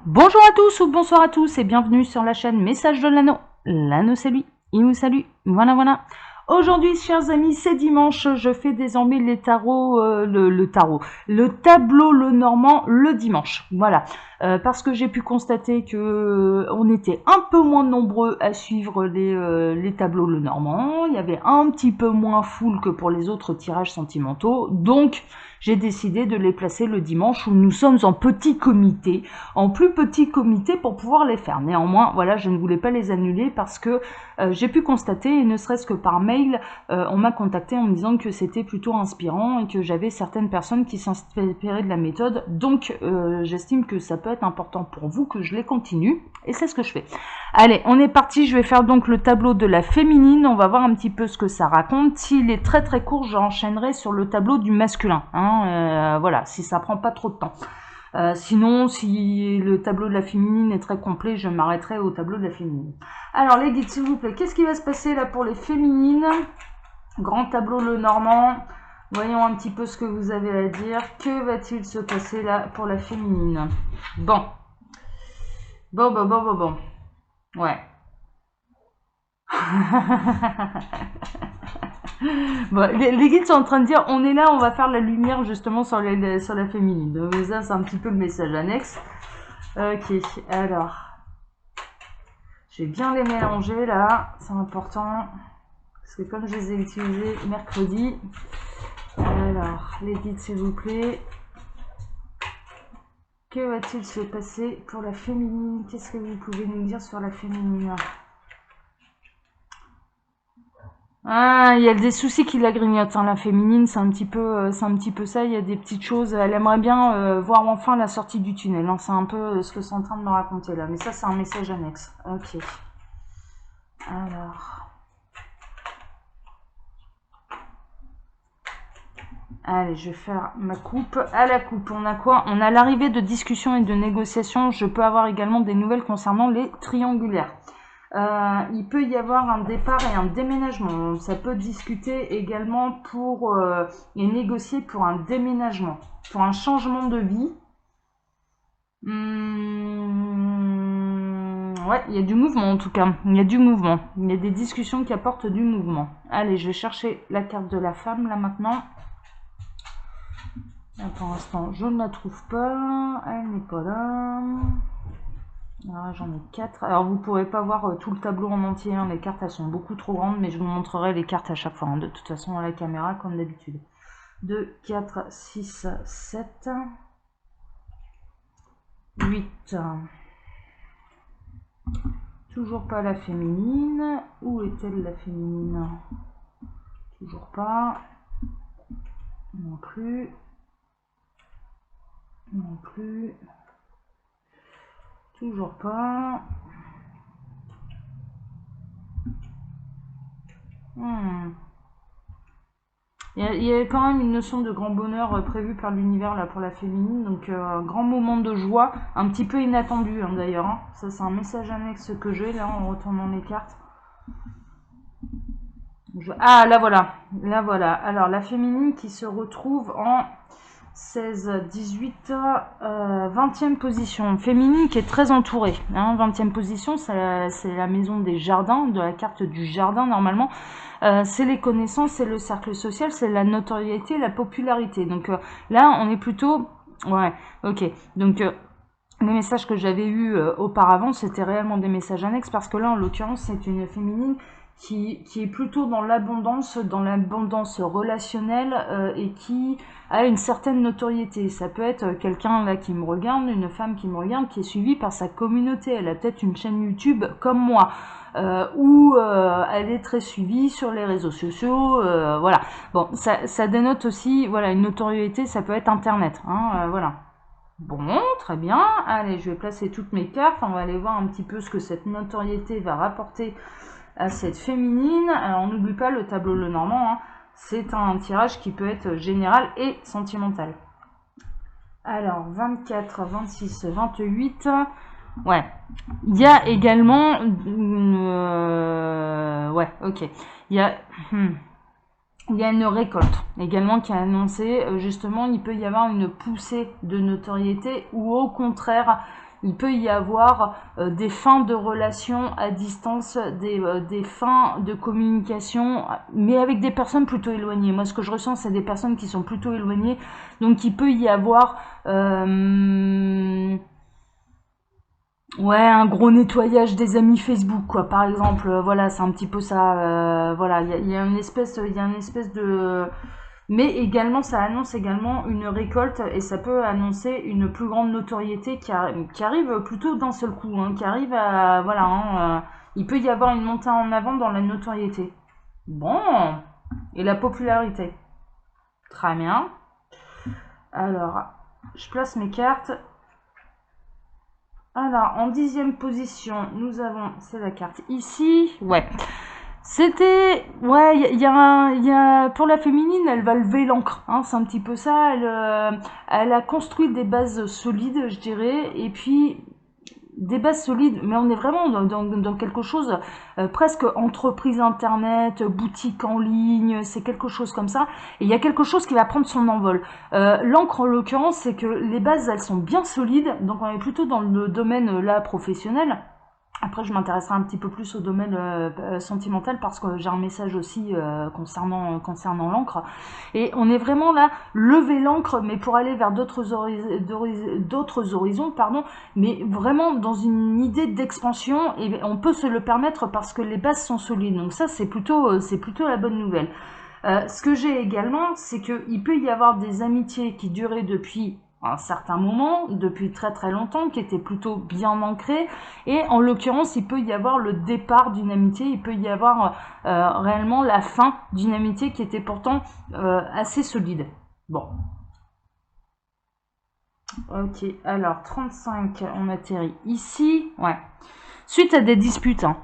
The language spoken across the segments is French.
Bonjour à tous ou bonsoir à tous et bienvenue sur la chaîne Message de l'Anneau. L'Anneau c'est lui, il vous salue, voilà. Aujourd'hui, chers amis, c'est dimanche, je fais désormais les tarots, le tableau le normand le dimanche, voilà. Parce que j'ai pu constater que on était un peu moins nombreux à suivre les tableaux le normand, il y avait un petit peu moins foule que pour les autres tirages sentimentaux, donc j'ai décidé de les placer le dimanche où nous sommes en petit comité, en plus petit comité pour pouvoir les faire. Néanmoins, voilà, je ne voulais pas les annuler parce que j'ai pu constater, et ne serait-ce que par mail, on m'a contacté en me disant que c'était plutôt inspirant et que j'avais certaines personnes qui s'inspiraient de la méthode. Donc, j'estime que ça peut être important pour vous que je les continue. Et c'est ce que je fais. Allez, on est parti. Je vais faire donc le tableau de la féminine. On va voir un petit peu ce que ça raconte. S'il est très très court, j'enchaînerai sur le tableau du masculin. Voilà, si ça prend pas trop de temps. Sinon, si le tableau de la féminine est très complet, je m'arrêterai au tableau de la féminine. Alors les guides, s'il vous plaît, qu'est-ce qui va se passer là pour les féminines? Grand tableau le normand. Voyons un petit peu ce que vous avez à dire. Que va-t-il se passer là pour la féminine? Bon. Ouais. Bon, les guides sont en train de dire on est là, on va faire la lumière justement sur la féminine. Donc ça, c'est un petit peu le message annexe. Ok, alors. Je vais bien les mélanger là, c'est important. Parce que comme je les ai utilisés mercredi. Alors, les guides s'il vous plaît. Que va-t-il se passer pour la féminine? Qu'est-ce que vous pouvez nous dire sur la féminine? Ah, il y a des soucis qui la grignotent, hein, la féminine, c'est un petit peu ça. Il y a des petites choses. Elle aimerait bien voir enfin la sortie du tunnel. Hein, c'est un peu ce que c'est en train de me raconter là. Mais ça, c'est un message annexe. Ok. Alors. Allez, je vais faire ma coupe. À la coupe, on a quoi? On a l'arrivée de discussions et de négociations. Je peux avoir également des nouvelles concernant les triangulaires. Il peut y avoir un départ et un déménagement. Ça peut discuter également pour et négocier pour un déménagement, pour un changement de vie. Ouais, il y a du mouvement en tout cas. Il y a du mouvement. Il y a des discussions qui apportent du mouvement. Allez, je vais chercher la carte de la femme là maintenant. Là, pour l'instant, je ne la trouve pas. Elle n'est pas là. Alors j'en ai 4. Alors vous ne pourrez pas voir tout le tableau en entier, hein. Les cartes elles sont beaucoup trop grandes, mais je vous montrerai les cartes à chaque fois, hein, de toute façon à la caméra comme d'habitude. 2, 4, 6, 7, 8. Toujours pas la féminine. Où est-elle la féminine? Toujours pas. Non plus. Non plus. Toujours pas. Il y a quand même une notion de grand bonheur prévue par l'univers là pour la féminine, donc un grand moment de joie, un petit peu inattendu hein, d'ailleurs. Hein. Ça c'est un message annexe que j'ai là en retournant les cartes. Ah là voilà, là voilà. Alors la féminine qui se retrouve en 16, 18, 20e position. Féminine qui est très entourée. Hein, 20e position, c'est la maison des jardins, de la carte du jardin normalement. C'est les connaissances, c'est le cercle social, c'est la notoriété, la popularité. Donc là, on est plutôt... Ouais, ok. Donc... les messages que j'avais eus auparavant, c'était réellement des messages annexes parce que là, en l'occurrence, c'est une féminine qui est plutôt dans l'abondance relationnelle et qui a une certaine notoriété. Ça peut être quelqu'un là qui me regarde, une femme qui me regarde, qui est suivie par sa communauté. Elle a peut-être une chaîne YouTube comme moi. Où elle est très suivie sur les réseaux sociaux, voilà. Bon, ça dénote aussi, voilà, une notoriété, ça peut être Internet, hein, voilà. Bon, très bien. Allez, je vais placer toutes mes cartes. On va aller voir un petit peu ce que cette notoriété va rapporter à cette féminine. Alors, on n'oublie pas le tableau le normand. Hein. C'est un tirage qui peut être général et sentimental. Alors, 24, 26, 28. Ouais. Il y a également... ouais, ok. Il y a... il y a une récolte également qui est annoncée. Justement, il peut y avoir une poussée de notoriété ou au contraire, il peut y avoir des fins de relations à distance, des fins de communication, mais avec des personnes plutôt éloignées. Moi, ce que je ressens, c'est des personnes qui sont plutôt éloignées. Donc, il peut y avoir... ouais, un gros nettoyage des amis Facebook, quoi, par exemple. Voilà, c'est un petit peu ça. Voilà, il y a une espèce de... Mais également, ça annonce également une récolte et ça peut annoncer une plus grande notoriété qui arrive plutôt d'un seul coup, hein, qui arrive à... Voilà, hein, il peut y avoir une montée en avant dans la notoriété. Bon, et la popularité. Très bien. Alors, je place mes cartes. Alors, en 10e position, nous avons, c'est la carte ici, ouais. C'était, ouais, pour la féminine, elle va lever l'ancre, hein, c'est un petit peu ça, elle a construit des bases solides, je dirais, et puis des bases solides, mais on est vraiment dans quelque chose presque entreprise internet, boutique en ligne, c'est quelque chose comme ça, et il y a quelque chose qui va prendre son envol. L'encre en l'occurrence, c'est que les bases elles sont bien solides, donc on est plutôt dans le domaine là professionnel. Après, je m'intéresserai un petit peu plus au domaine sentimental parce que j'ai un message aussi concernant l'encre. Et on est vraiment là, lever l'encre, mais pour aller vers d'autres horizons, pardon, mais vraiment dans une idée d'expansion. Et on peut se le permettre parce que les bases sont solides. Donc ça, c'est plutôt la bonne nouvelle. Ce que j'ai également, c'est qu'il peut y avoir des amitiés qui duraient depuis un certain moment, depuis très très longtemps, qui étaient plutôt bien ancrées, et en l'occurrence, il peut y avoir le départ d'une amitié, il peut y avoir réellement la fin d'une amitié qui était pourtant assez solide. Bon. Ok, alors 35, on atterrit ici, ouais. Suite à des disputes, hein.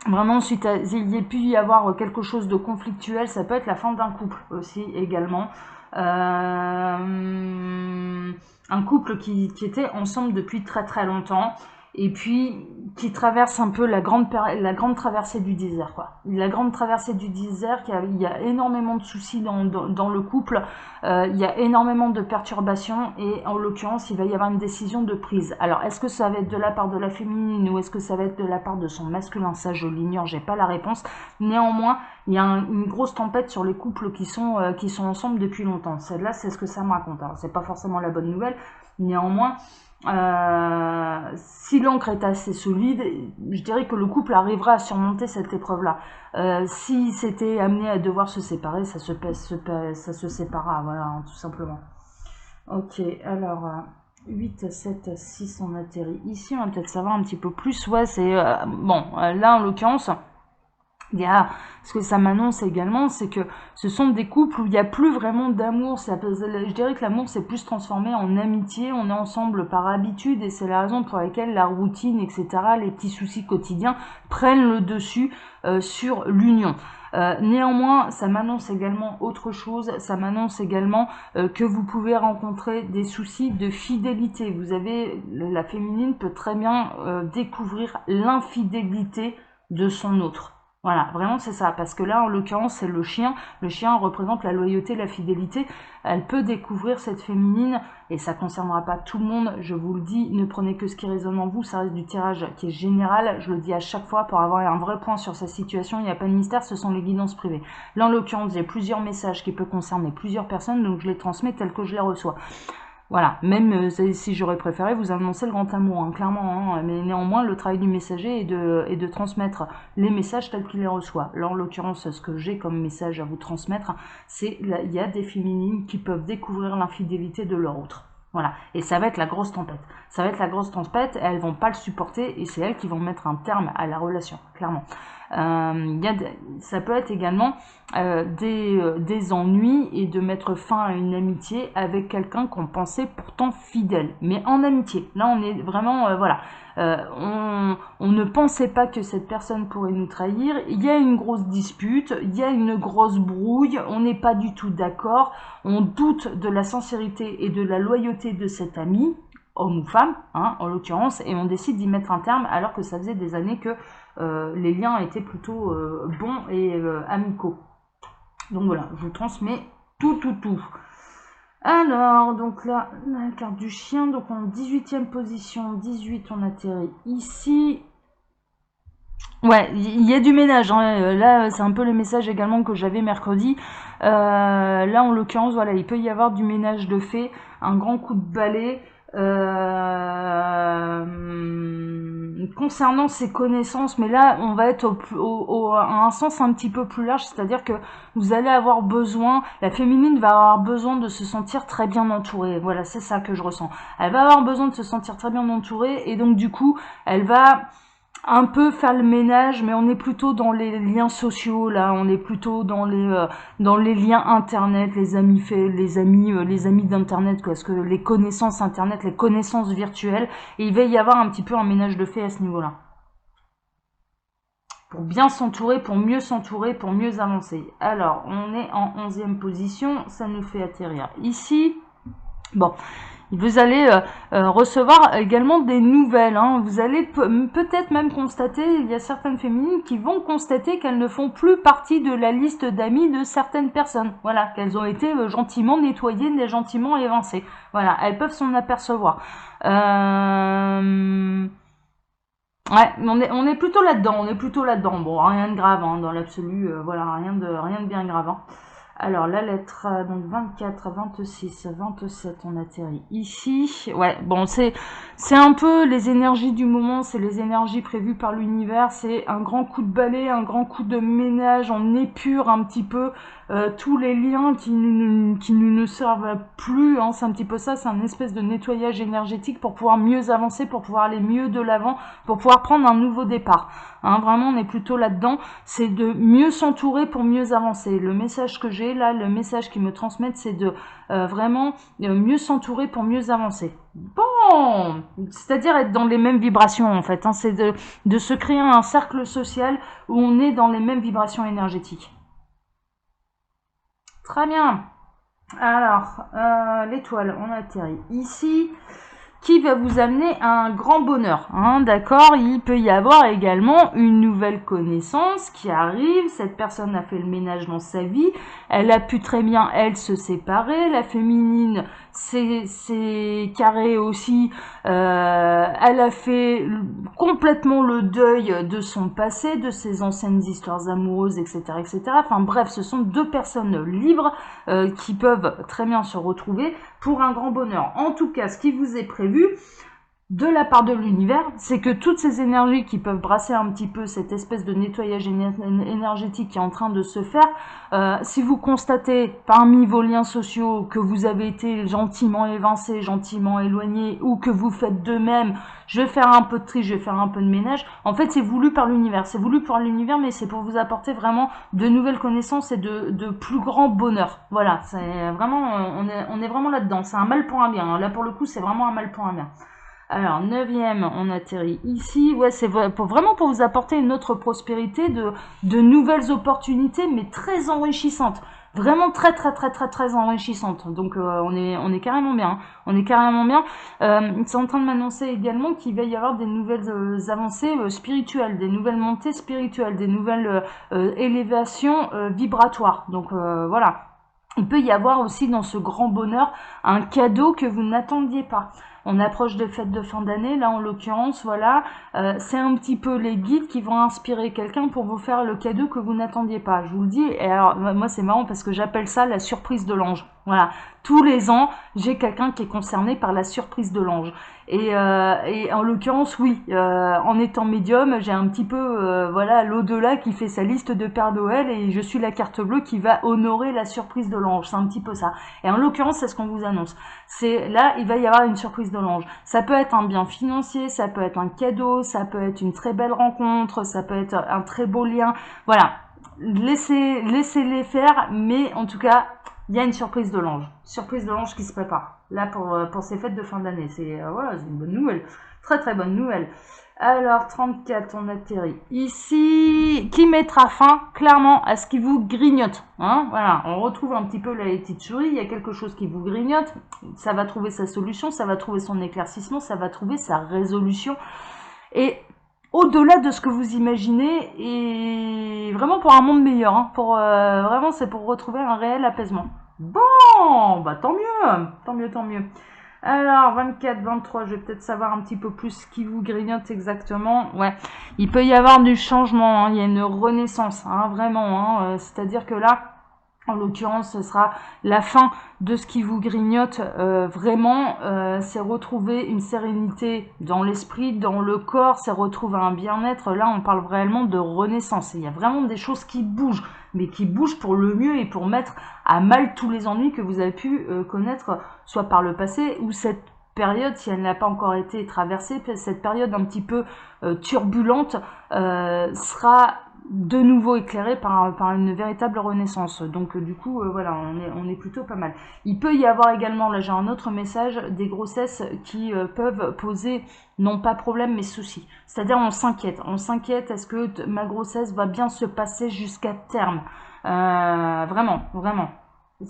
Vraiment, suite à, il y a pu y avoir quelque chose de conflictuel, ça peut être la fin d'un couple aussi également. Un couple qui était ensemble depuis très très longtemps et puis qui traverse un peu la grande traversée du désert, quoi. La grande traversée du désert, il y a énormément de soucis dans le couple, il y a énormément de perturbations et en l'occurrence il va y avoir une décision de prise. Alors est-ce que ça va être de la part de la féminine ou est-ce que ça va être de la part de son masculin? Ça je l'ignore, j'ai pas la réponse. Néanmoins, il y a une grosse tempête sur les couples qui sont ensemble depuis longtemps. Celle-là, c'est ce que ça me raconte. Alors, c'est pas forcément la bonne nouvelle. Néanmoins, si l'encre est assez solide, je dirais que le couple arrivera à surmonter cette épreuve-là. Si c'était amené à devoir se séparer, ça se séparera, voilà, hein, tout simplement. Ok, alors... 8, 7, 6, on atterrit ici, on va peut-être savoir un petit peu plus. Ouais, c'est... bon, là, en l'occurrence... ce que ça m'annonce également, c'est que ce sont des couples où il n'y a plus vraiment d'amour. Je dirais que l'amour s'est plus transformé en amitié. On est ensemble par habitude et c'est la raison pour laquelle la routine, etc., les petits soucis quotidiens prennent le dessus sur l'union. Néanmoins, ça m'annonce également autre chose. Ça m'annonce également que vous pouvez rencontrer des soucis de fidélité. La féminine peut très bien découvrir l'infidélité de son autre. Voilà, vraiment c'est ça, parce que là en l'occurrence c'est le chien représente la loyauté, la fidélité, elle peut découvrir cette féminine, et ça concernera pas tout le monde, je vous le dis, ne prenez que ce qui résonne en vous, ça reste du tirage qui est général, je le dis à chaque fois pour avoir un vrai point sur sa situation, il n'y a pas de mystère, ce sont les guidances privées. Là en l'occurrence j'ai plusieurs messages qui peuvent concerner plusieurs personnes, donc je les transmets tels que je les reçois. Voilà, même si j'aurais préféré vous annoncer le grand amour, hein, clairement, hein, mais néanmoins le travail du messager est de transmettre les messages tels qu'il les reçoit. Là en l'occurrence, ce que j'ai comme message à vous transmettre, c'est il y a des féminines qui peuvent découvrir l'infidélité de leur autre. Voilà, et ça va être la grosse tempête. Ça va être la grosse tempête, elles vont pas le supporter et c'est elles qui vont mettre un terme à la relation, clairement. Ça peut être également des ennuis et de mettre fin à une amitié avec quelqu'un qu'on pensait pourtant fidèle, mais en amitié. Là, on est vraiment, voilà, on ne pensait pas que cette personne pourrait nous trahir. Il y a une grosse dispute, il y a une grosse brouille, on n'est pas du tout d'accord, on doute de la sincérité et de la loyauté de cet ami, homme ou femme, hein, en l'occurrence, et on décide d'y mettre un terme alors que ça faisait des années que les liens étaient plutôt bons et amicaux. Donc voilà, je vous transmets tout. Alors, donc là, la carte du chien, donc en 18e position, 18, on atterrit ici. Ouais, il y a du ménage, hein. Là, c'est un peu le message également que j'avais mercredi. Là, en l'occurrence, voilà, il peut y avoir du ménage de fait, un grand coup de balai. Concernant ses connaissances, mais là, on va être à un sens un petit peu plus large, c'est-à-dire que vous allez avoir besoin, la féminine va avoir besoin de se sentir très bien entourée. Voilà, c'est ça que je ressens. Elle va avoir besoin de se sentir très bien entourée, et donc du coup, elle va un peu faire le ménage, mais on est plutôt dans les liens sociaux, là, on est plutôt dans les liens internet, les amis d'internet, quoi, parce que les connaissances internet, les connaissances virtuelles, et il va y avoir un petit peu un ménage de fait à ce niveau-là. Pour bien s'entourer, pour mieux avancer. Alors, on est en 11e position, ça nous fait atterrir ici. Bon, vous allez recevoir également des nouvelles. Hein. Vous allez peut-être même constater, il y a certaines féminines qui vont constater qu'elles ne font plus partie de la liste d'amis de certaines personnes. Voilà, qu'elles ont été gentiment nettoyées, gentiment évincées. Voilà, elles peuvent s'en apercevoir. Ouais, on est plutôt là-dedans. Bon, rien de grave, hein, dans l'absolu, voilà, rien de bien grave. Hein. Alors, la lettre, donc 24, 26, 27, on atterrit ici. Ouais, bon, c'est un peu les énergies du moment, c'est les énergies prévues par l'univers, c'est un grand coup de balai, un grand coup de ménage, on épure un petit peu tous les liens qui ne servent plus, hein, c'est un petit peu ça, c'est un espèce de nettoyage énergétique pour pouvoir mieux avancer, pour pouvoir aller mieux de l'avant, pour pouvoir prendre un nouveau départ. Hein, vraiment, on est plutôt là-dedans, c'est de mieux s'entourer pour mieux avancer. Le message que j'ai là, le message qu'ils me transmettent, c'est de vraiment mieux s'entourer pour mieux avancer. Bon, c'est-à-dire être dans les mêmes vibrations en fait, hein, c'est de se créer un cercle social où on est dans les mêmes vibrations énergétiques. Très bien. Alors, l'étoile, on atterrit ici, qui va vous amener à un grand bonheur. Hein, d'accord, il peut y avoir également une nouvelle connaissance qui arrive. Cette personne a fait le ménage dans sa vie. Elle a pu très bien, elle, se séparer. La féminine, c'est carré aussi. Elle a fait complètement le deuil de son passé, de ses anciennes histoires amoureuses, etc., etc. Enfin bref, ce sont deux personnes libres qui peuvent très bien se retrouver pour un grand bonheur. En tout cas, ce qui vous est prévu de la part de l'univers, c'est que toutes ces énergies qui peuvent brasser un petit peu cette espèce de nettoyage énergétique qui est en train de se faire, si vous constatez parmi vos liens sociaux que vous avez été gentiment évincé, gentiment éloigné, ou que vous faites de même, je vais faire un peu de tri, je vais faire un peu de ménage, en fait c'est voulu par l'univers, mais c'est pour vous apporter vraiment de nouvelles connaissances et de plus grand bonheur. Voilà, c'est vraiment, on est vraiment là-dedans, c'est un mal pour un bien, hein. Là pour le coup c'est vraiment un mal pour un bien. Alors, 9e, on atterrit ici. Ouais, c'est vraiment pour vous apporter une autre prospérité, de nouvelles opportunités, mais très enrichissantes. Vraiment très enrichissantes. Donc, on est carrément bien. Hein. On est carrément bien. C'est en train de m'annoncer également qu'il va y avoir des nouvelles avancées spirituelles, des nouvelles montées spirituelles, des nouvelles élévations vibratoires. Donc, voilà. Il peut y avoir aussi dans ce grand bonheur un cadeau que vous n'attendiez pas. On approche des fêtes de fin d'année, là en l'occurrence, voilà, c'est un petit peu les guides qui vont inspirer quelqu'un pour vous faire le cadeau que vous n'attendiez pas. Je vous le dis, et alors moi c'est marrant parce que j'appelle ça la surprise de l'ange. Voilà, tous les ans, j'ai quelqu'un qui est concerné par la surprise de l'ange. Et en l'occurrence, oui, en étant médium, j'ai un petit peu, voilà, l'au-delà qui fait sa liste de Père Noël et je suis la carte bleue qui va honorer la surprise de l'ange. C'est un petit peu ça. Et en l'occurrence, c'est ce qu'on vous annonce. C'est là, il va y avoir une surprise de l'ange. Ça peut être un bien financier, ça peut être un cadeau, ça peut être une très belle rencontre, ça peut être un très beau lien. Voilà, laissez-les faire, mais en tout cas, il y a une surprise de l'ange. Surprise de l'ange qui se prépare. Là, pour ces fêtes de fin d'année. C'est voilà, c'est une bonne nouvelle. Très bonne nouvelle. Alors, 34, on atterrit ici. Qui mettra fin, clairement, à ce qui vous grignote. Hein, voilà, on retrouve un petit peu la petite souris. Il y a quelque chose qui vous grignote. Ça va trouver sa solution, ça va trouver son éclaircissement, ça va trouver sa résolution. Et au-delà de ce que vous imaginez et vraiment pour un monde meilleur. Hein, vraiment, c'est pour retrouver un réel apaisement. Bon, bah tant mieux, tant mieux, tant mieux. Alors, 24, 23, je vais peut-être savoir un petit peu plus ce qui vous grignote exactement. Ouais, il peut y avoir du changement, hein, il y a une renaissance, hein, vraiment. Hein, c'est-à-dire que là, en l'occurrence, ce sera la fin de ce qui vous grignote vraiment. C'est retrouver une sérénité dans l'esprit, dans le corps, c'est retrouver un bien-être. Là, on parle vraiment de renaissance. Il y a vraiment des choses qui bougent, mais qui bougent pour le mieux et pour mettre à mal tous les ennuis que vous avez pu connaître, soit par le passé ou cette période, si elle n'a pas encore été traversée, cette période un petit peu turbulente sera de nouveau éclairé par une véritable renaissance. Donc du coup, voilà, on est plutôt pas mal. Il peut y avoir également, là j'ai un autre message, des grossesses qui peuvent poser, non pas problème, mais soucis. C'est-à-dire on s'inquiète, est-ce que ma grossesse va bien se passer jusqu'à terme vraiment, vraiment.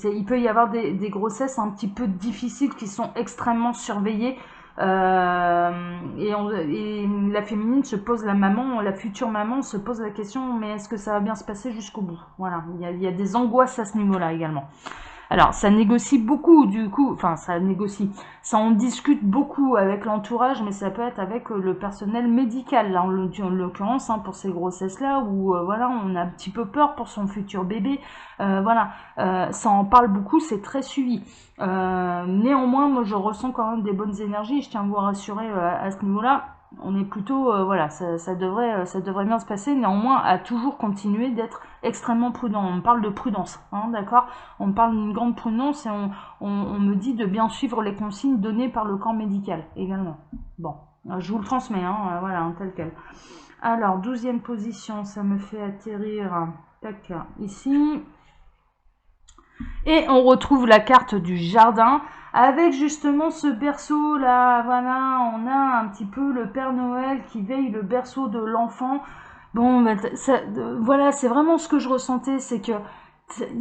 Il peut y avoir des grossesses un petit peu difficiles qui sont extrêmement surveillées. Et la féminine se pose, la future maman se pose la question, mais est-ce que ça va bien se passer jusqu'au bout? Voilà, il y a des angoisses à ce niveau-là également. Alors, ça négocie beaucoup, du coup, enfin, ça en discute beaucoup avec l'entourage, mais ça peut être avec le personnel médical, là, en l'occurrence, hein, pour ces grossesses-là, où, voilà, on a un petit peu peur pour son futur bébé, voilà, ça en parle beaucoup, c'est très suivi. Néanmoins, moi, je ressens quand même des bonnes énergies, je tiens à vous rassurer à ce niveau-là. On est plutôt, voilà, ça devrait bien se passer. Néanmoins, à toujours continuer d'être extrêmement prudent. On parle de prudence, hein, d'accord? On parle d'une grande prudence et on me dit de bien suivre les consignes données par le corps médical également. Bon, je vous le transmets, hein, voilà, hein, tel quel. Alors, 12e position, ça me fait atterrir, tac, ici. Et on retrouve la carte du jardin avec justement ce berceau là, voilà, on a un petit peu le Père Noël qui veille le berceau de l'enfant. Bon, voilà, c'est vraiment ce que je ressentais, c'est que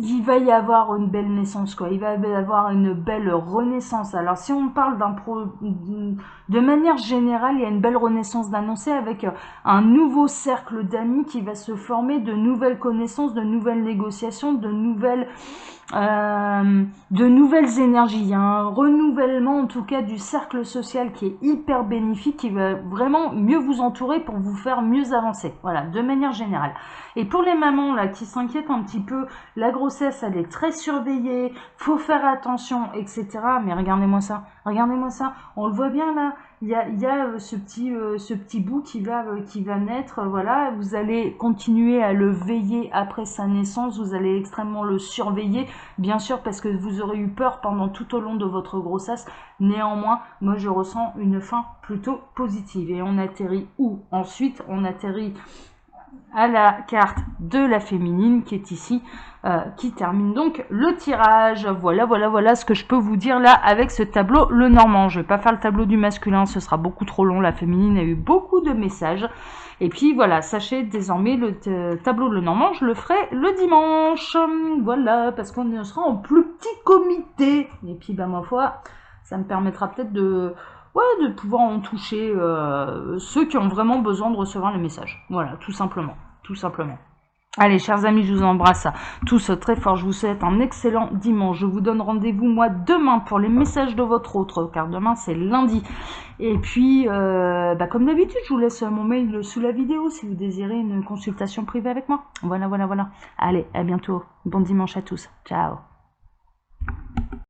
il va y avoir une belle naissance, quoi. Il va y avoir une belle renaissance. Alors, si on parle de manière générale, il y a une belle renaissance d'annoncer avec un nouveau cercle d'amis qui va se former, de nouvelles connaissances, de nouvelles négociations, de nouvelles énergies. Il y a un renouvellement, en tout cas, du cercle social qui est hyper bénéfique, qui va vraiment mieux vous entourer pour vous faire mieux avancer. Voilà, de manière générale. Et pour les mamans là qui s'inquiètent un petit peu, la grossesse elle est très surveillée, faut faire attention, etc. Mais regardez-moi ça, on le voit bien là, il y a ce petit bout qui va naître, voilà, vous allez continuer à le veiller après sa naissance, vous allez extrêmement le surveiller, bien sûr parce que vous aurez eu peur pendant tout au long de votre grossesse. Néanmoins, moi je ressens une fin plutôt positive. Et on atterrit où? Ensuite, on atterrit à la carte de la féminine qui est ici, qui termine donc le tirage. Voilà ce que je peux vous dire là avec ce tableau le normand. Je vais pas faire le tableau du masculin, ce sera beaucoup trop long. La féminine a eu beaucoup de messages. Et puis voilà, sachez désormais le tableau le normand, je le ferai le dimanche. Voilà, parce qu'on sera en plus petit comité. Et puis bah ma foi, ça me permettra peut-être de pouvoir en toucher ceux qui ont vraiment besoin de recevoir les messages. Voilà, tout simplement. Allez, chers amis, je vous embrasse tous très fort. Je vous souhaite un excellent dimanche. Je vous donne rendez-vous, moi, demain pour les messages de votre autre, car demain, c'est lundi. Et puis, comme d'habitude, je vous laisse mon mail sous la vidéo si vous désirez une consultation privée avec moi. Voilà. Allez, à bientôt. Bon dimanche à tous. Ciao.